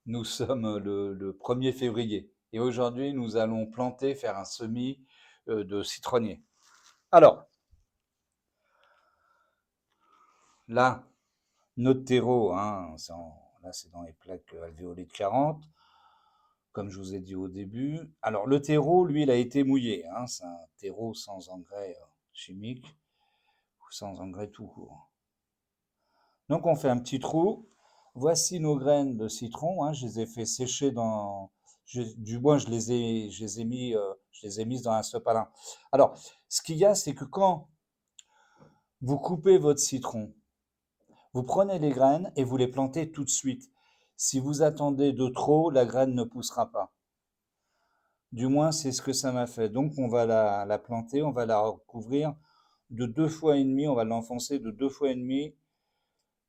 Nous sommes le 1er février et aujourd'hui, nous allons planter, faire un semis de citronnier. Alors, là, notre terreau, hein, là c'est dans les plaques alvéolées de 40, comme je vous ai dit au début. Alors, le terreau, lui, il a été mouillé. Hein, c'est un terreau sans engrais chimiques ou sans engrais tout court. Donc, on fait un petit trou. Voici nos graines de citron. Hein, je les ai fait sécher dans. Du moins, je les ai mises dans un sopalin. Alors, ce qu'il y a, c'est que quand vous coupez votre citron, vous prenez les graines et vous les plantez tout de suite. Si vous attendez de trop, la graine ne poussera pas. Du moins, c'est ce que ça m'a fait. Donc, on va la planter, on va la recouvrir de 2 fois et demi, on va l'enfoncer de 2 fois et demi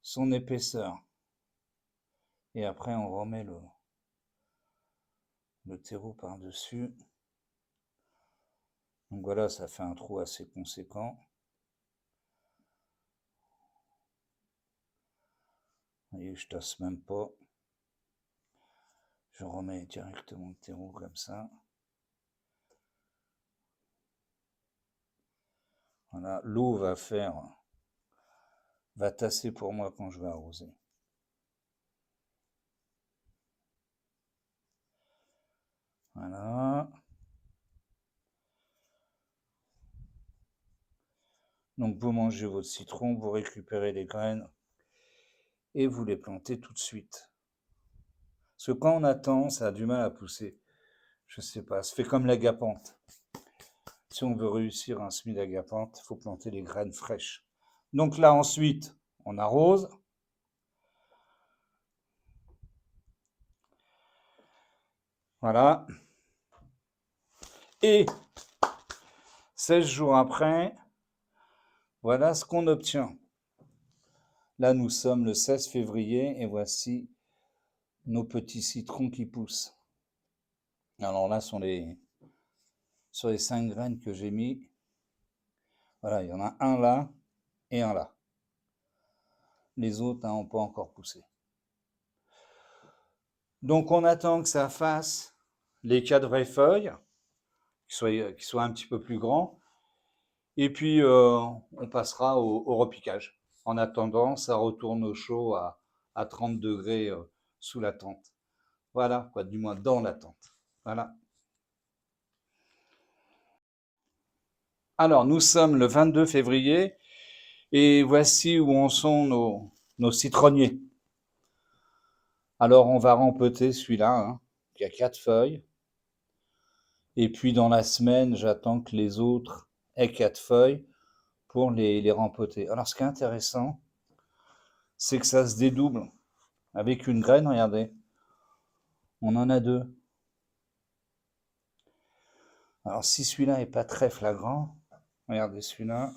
son épaisseur. Et après, on remet le terreau par-dessus. Donc voilà, ça fait un trou assez conséquent. Vous voyez, je tasse même pas. Je remets directement le terreau comme ça. Voilà, l'eau va tasser pour moi quand je vais arroser. Voilà. Donc vous mangez votre citron, vous récupérez les graines et vous les plantez tout de suite. Parce que quand on attend, ça a du mal à pousser. Je sais pas, ça fait comme l'agapanthe. Si on veut réussir un semis d'agapanthe, il faut planter les graines fraîches. Donc là ensuite, on arrose. Voilà. Et 16 jours après, voilà ce qu'on obtient. Là, nous sommes le 16 février et voici nos petits citrons qui poussent. Alors là, sur les 5 graines que j'ai mis, voilà, il y en a un là et un là. Les autres n'ont pas encore poussé. Donc on attend que ça fasse les 4 vraies feuilles, qui soient un petit peu plus grands, et puis on passera au repiquage. En attendant, ça retourne au chaud à 30 degrés sous la tente. Voilà, quoi, du moins dans la tente. Voilà. Alors, nous sommes le 22 février et voici où en sont nos citronniers. Alors, on va rempoter celui-là, hein, qui a 4 feuilles. Et puis, dans la semaine, j'attends que les autres aient 4 feuilles pour les rempoter. Alors, ce qui est intéressant, c'est que ça se dédouble. Avec une graine, regardez, on en a 2. Alors, si celui-là n'est pas très flagrant, regardez celui-là.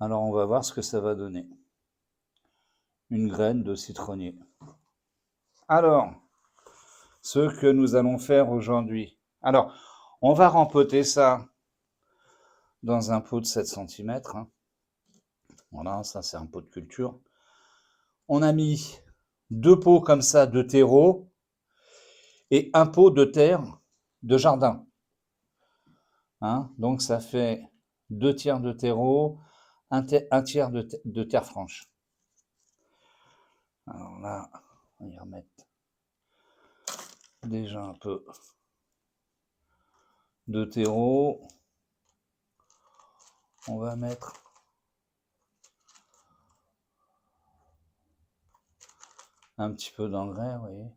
Alors, on va voir ce que ça va donner. Une graine de citronnier. Alors, ce que nous allons faire aujourd'hui. Alors, on va rempoter ça dans un pot de 7 cm. Hein. Voilà, ça c'est un pot de culture. On a mis 2 pots comme ça de terreau et un pot de terre de jardin. Hein, donc ça fait 2 tiers de terreau, un tiers de terre franche. Alors là, on va y remettre déjà un peu de terreau. On va mettre un petit peu d'engrais, vous voyez.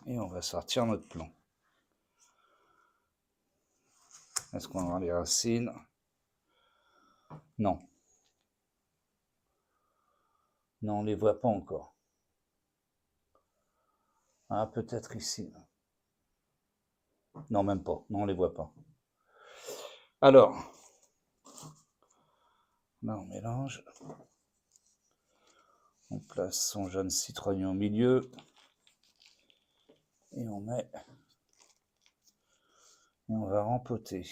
Et on va sortir notre plan. Est-ce qu'on va voir les racines? Non. Non, on ne les voit pas encore. Ah, peut-être ici. Non, même pas. Non, on ne les voit pas. Alors, là, on mélange. On place son jaune citronnier au milieu. Et on met. Et on va rempoter.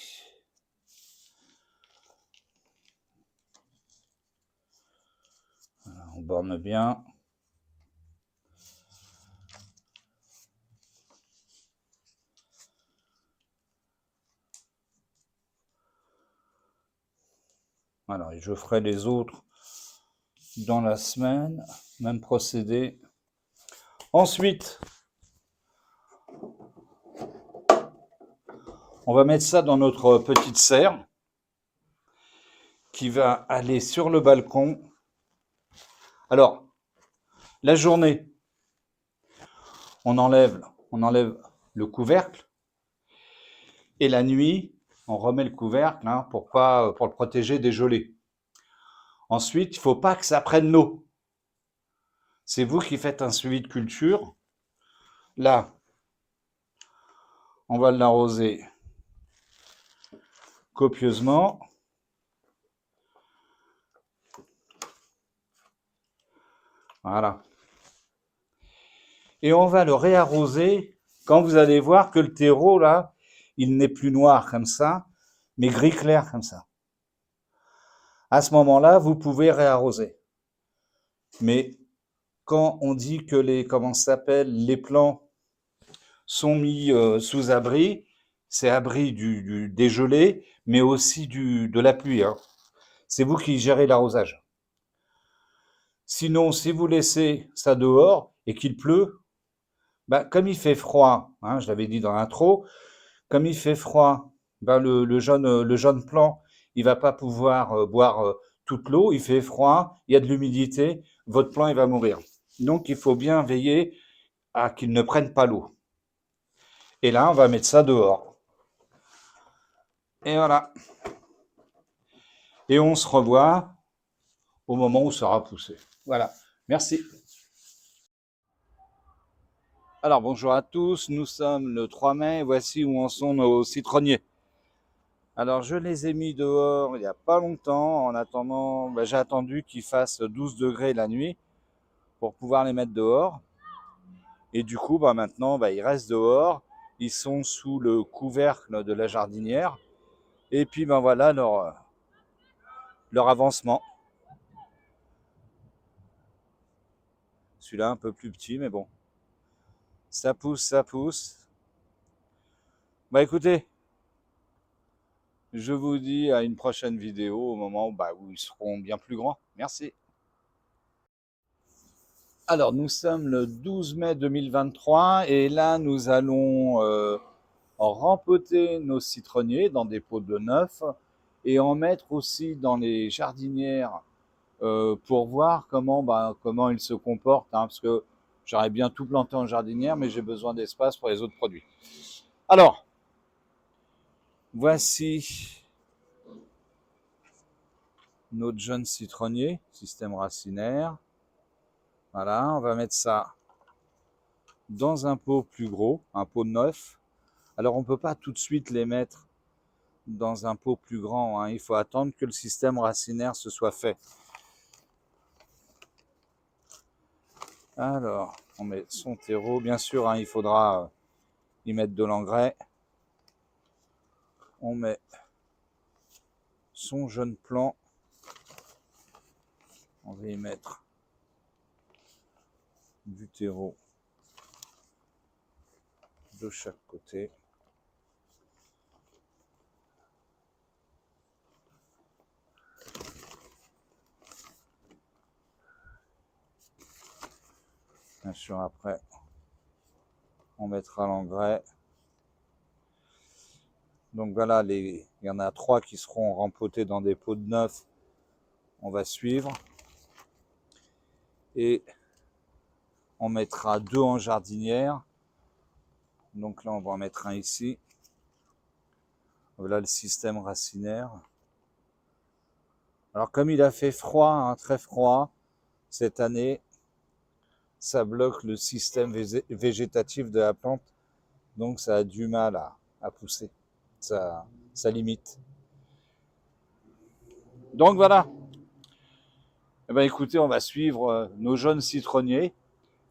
on borne bien. Voilà, et je ferai les autres dans la semaine, même procédé. Ensuite, on va mettre ça dans notre petite serre qui va aller sur le balcon. Alors, la journée, on enlève le couvercle. Et la nuit, on remet le couvercle pour le protéger des gelées. Ensuite, il ne faut pas que ça prenne l'eau. C'est vous qui faites un suivi de culture. Là, on va l'arroser copieusement. Voilà. Et on va le réarroser quand vous allez voir que le terreau, là, il n'est plus noir comme ça, mais gris clair comme ça. À ce moment-là, vous pouvez réarroser. Mais quand on dit que les plants sont mis sous abri, c'est abri des gelées, mais aussi de la pluie. C'est vous qui gérez l'arrosage. Sinon, si vous laissez ça dehors et qu'il pleut, comme il fait froid, je l'avais dit dans l'intro, comme il fait froid, le jeune plant, il va pas pouvoir boire toute l'eau, il fait froid, il y a de l'humidité, votre plant il va mourir. Donc il faut bien veiller à qu'il ne prenne pas l'eau. Et là, on va mettre ça dehors. Et voilà. Et on se revoit au moment où ça aura poussé. Voilà. Merci. Alors bonjour à tous, nous sommes le 3 mai, voici où en sont nos citronniers. Alors je les ai mis dehors il n'y a pas longtemps, en attendant, j'ai attendu qu'il fasse 12 degrés la nuit pour pouvoir les mettre dehors. Et du coup, maintenant, ils restent dehors, ils sont sous le couvercle de la jardinière. Et puis voilà leur avancement. Celui-là un peu plus petit, mais bon. Ça pousse, ça pousse. Écoutez, je vous dis à une prochaine vidéo au moment où ils seront bien plus grands. Merci. Alors, nous sommes le 12 mai 2023 et là, nous allons rempoter nos citronniers dans des pots de neuf et en mettre aussi dans les jardinières pour voir comment ils se comportent, parce que j'aurais bien tout planté en jardinière, mais j'ai besoin d'espace pour les autres produits. Alors, voici notre jeune citronnier, système racinaire. Voilà, on va mettre ça dans un pot plus gros, un pot neuf. Alors, on ne peut pas tout de suite les mettre dans un pot plus grand. Il faut attendre que le système racinaire se soit fait. Alors, on met son terreau. Bien sûr, il faudra y mettre de l'engrais. On met son jeune plant. On va y mettre du terreau de chaque côté. Bien sûr, après, on mettra l'engrais. Donc voilà, il y en a 3 qui seront rempotés dans des pots de neuf. On va suivre. Et on mettra 2 en jardinière. Donc là, on va en mettre un ici. Voilà le système racinaire. Alors comme il a fait froid, très froid, cette année, ça bloque le système végétatif de la plante. Donc ça a du mal à pousser. Ça limite. Donc voilà. Écoutez, on va suivre nos jeunes citronniers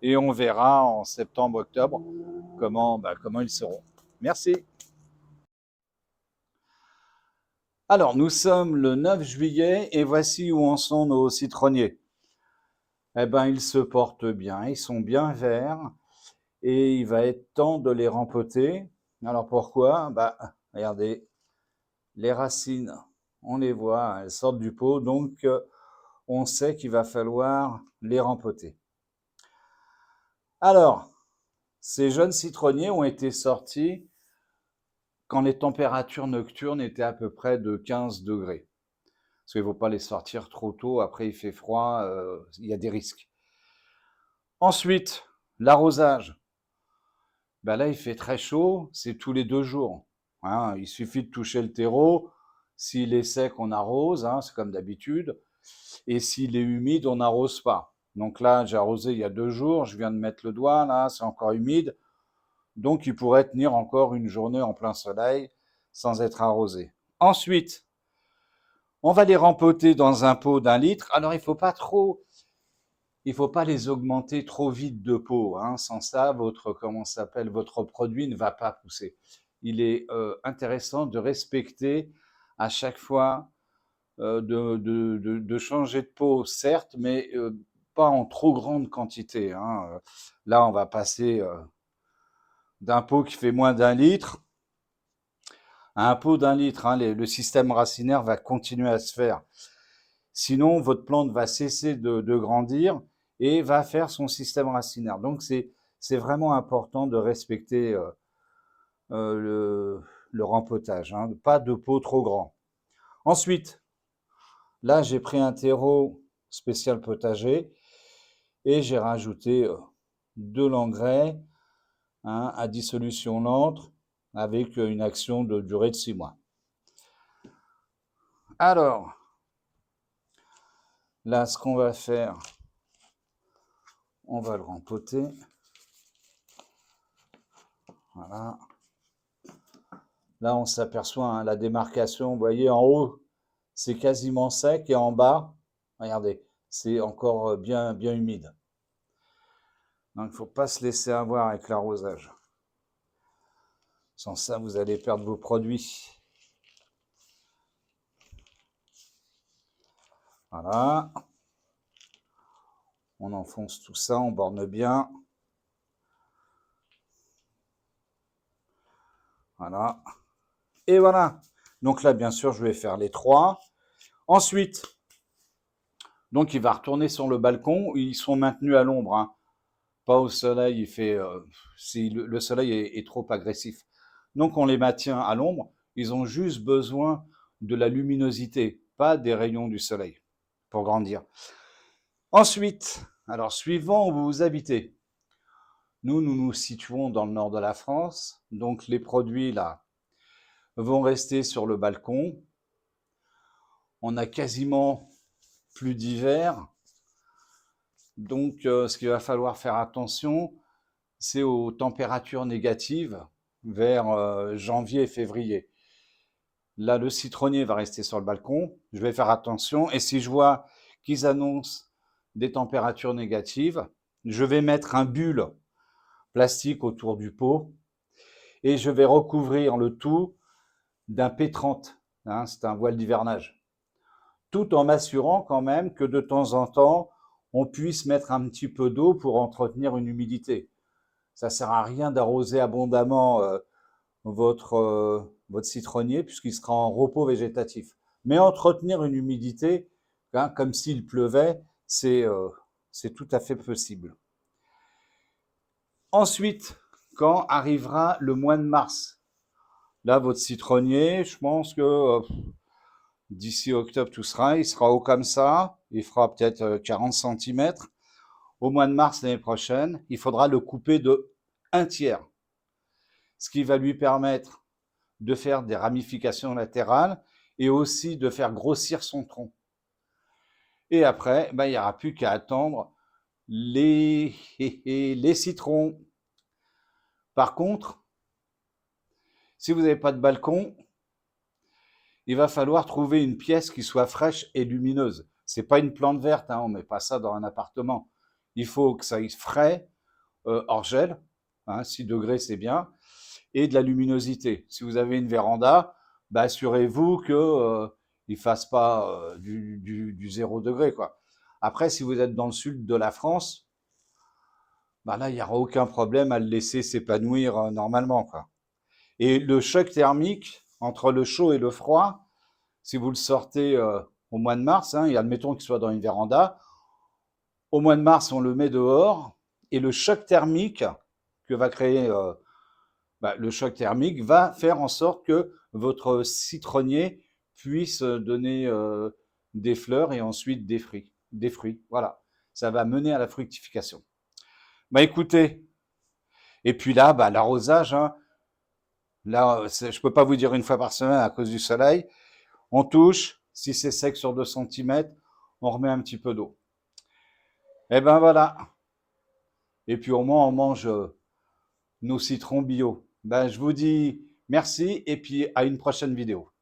et on verra en septembre-octobre comment ils seront. Merci. Alors, nous sommes le 9 juillet et voici où en sont nos citronniers. eh ben, ils se portent bien, ils sont bien verts et il va être temps de les rempoter. Alors pourquoi? Bah, regardez, les racines, on les voit, elles sortent du pot, donc on sait qu'il va falloir les rempoter. Alors, ces jeunes citronniers ont été sortis quand les températures nocturnes étaient à peu près de 15 degrés. Parce qu'il ne faut pas les sortir trop tôt, après il fait froid, il y a des risques. Ensuite, l'arrosage. Ben là, il fait très chaud, c'est tous les 2 jours. Hein, il suffit de toucher le terreau. S'il est sec, on arrose, hein, c'est comme d'habitude. Et s'il est humide, on n'arrose pas. Donc là, j'ai arrosé il y a 2 jours, je viens de mettre le doigt, là, c'est encore humide. Donc il pourrait tenir encore une journée en plein soleil sans être arrosé. Ensuite, on va les rempoter dans un pot d'1 litre. Alors il faut pas les augmenter trop vite de pot, hein. Sans ça, votre produit ne va pas pousser. Il est intéressant de respecter à chaque fois de changer de pot, certes, mais pas en trop grande quantité, hein. Là, on va passer d'un pot qui fait moins d'1 litre à un pot d'1 litre, hein. Le système racinaire va continuer à se faire. Sinon, votre plante va cesser de grandir et va faire son système racinaire. Donc, c'est vraiment important de respecter le rempotage, hein. Pas de pot trop grand. Ensuite, là, j'ai pris un terreau spécial potager et j'ai rajouté de l'engrais, hein, à dissolution lente avec une action de durée de 6 mois. Alors, là, ce qu'on va faire, on va le rempoter. Voilà. Là, on s'aperçoit, hein, la démarcation, vous voyez, en haut, c'est quasiment sec et en bas, regardez, c'est encore bien, bien humide. Donc, il ne faut pas se laisser avoir avec l'arrosage. Sans ça, vous allez perdre vos produits. Voilà. On enfonce tout ça, on borne bien. Voilà. Et voilà. Donc là, bien sûr, je vais faire les 3. Ensuite, donc il va retourner sur le balcon. Ils sont maintenus à l'ombre, hein. Pas au soleil, il fait, si le soleil est trop agressif. Donc on les maintient à l'ombre. Ils ont juste besoin de la luminosité, pas des rayons du soleil pour grandir. Ensuite, alors suivant où vous habitez, nous nous situons dans le nord de la France, donc les produits là vont rester sur le balcon. On a quasiment plus d'hiver, donc ce qu'il va falloir faire attention, c'est aux températures négatives vers janvier et février. Là, le citronnier va rester sur le balcon. Je vais faire attention. Et si je vois qu'ils annoncent des températures négatives, je vais mettre un bulle plastique autour du pot et je vais recouvrir le tout d'un P30, hein, c'est un voile d'hivernage, tout en m'assurant quand même que de temps en temps, on puisse mettre un petit peu d'eau pour entretenir une humidité. Ça ne sert à rien d'arroser abondamment votre citronnier puisqu'il sera en repos végétatif. Mais entretenir une humidité, hein, comme s'il pleuvait, c'est tout à fait possible. Ensuite, quand arrivera le mois de mars, là, votre citronnier, je pense que d'ici octobre, il sera haut comme ça, il fera peut-être 40 cm. Au mois de mars l'année prochaine, il faudra le couper de 1/3, ce qui va lui permettre de faire des ramifications latérales et aussi de faire grossir son tronc. Et après, il n'y aura plus qu'à attendre les citrons. Par contre, si vous n'avez pas de balcon, il va falloir trouver une pièce qui soit fraîche et lumineuse. C'est pas une plante verte, hein, on ne met pas ça dans un appartement. Il faut que ça aille frais, hors gel, hein, 6 degrés c'est bien, et de la luminosité. Si vous avez une véranda, assurez-vous qu'il ne fasse pas du 0 degré, quoi. Après, si vous êtes dans le sud de la France, bah là, il n'y aura aucun problème à le laisser s'épanouir normalement, quoi. Et le choc thermique entre le chaud et le froid, si vous le sortez au mois de mars, hein, et admettons qu'il soit dans une véranda, au mois de mars, on le met dehors, et le choc thermique que va créer le choc thermique va faire en sorte que votre citronnier puisse donner des fleurs et ensuite des fruits. Des fruits. Voilà. Ça va mener à la fructification. Bah écoutez, et puis là, bah, l'arrosage, hein, là, je ne peux pas vous dire une fois par semaine à cause du soleil. On touche, si c'est sec sur 2 cm, on remet un petit peu d'eau. Et ben voilà. Et puis au moins, on mange nos citrons bio. Ben, je vous dis merci et puis à une prochaine vidéo.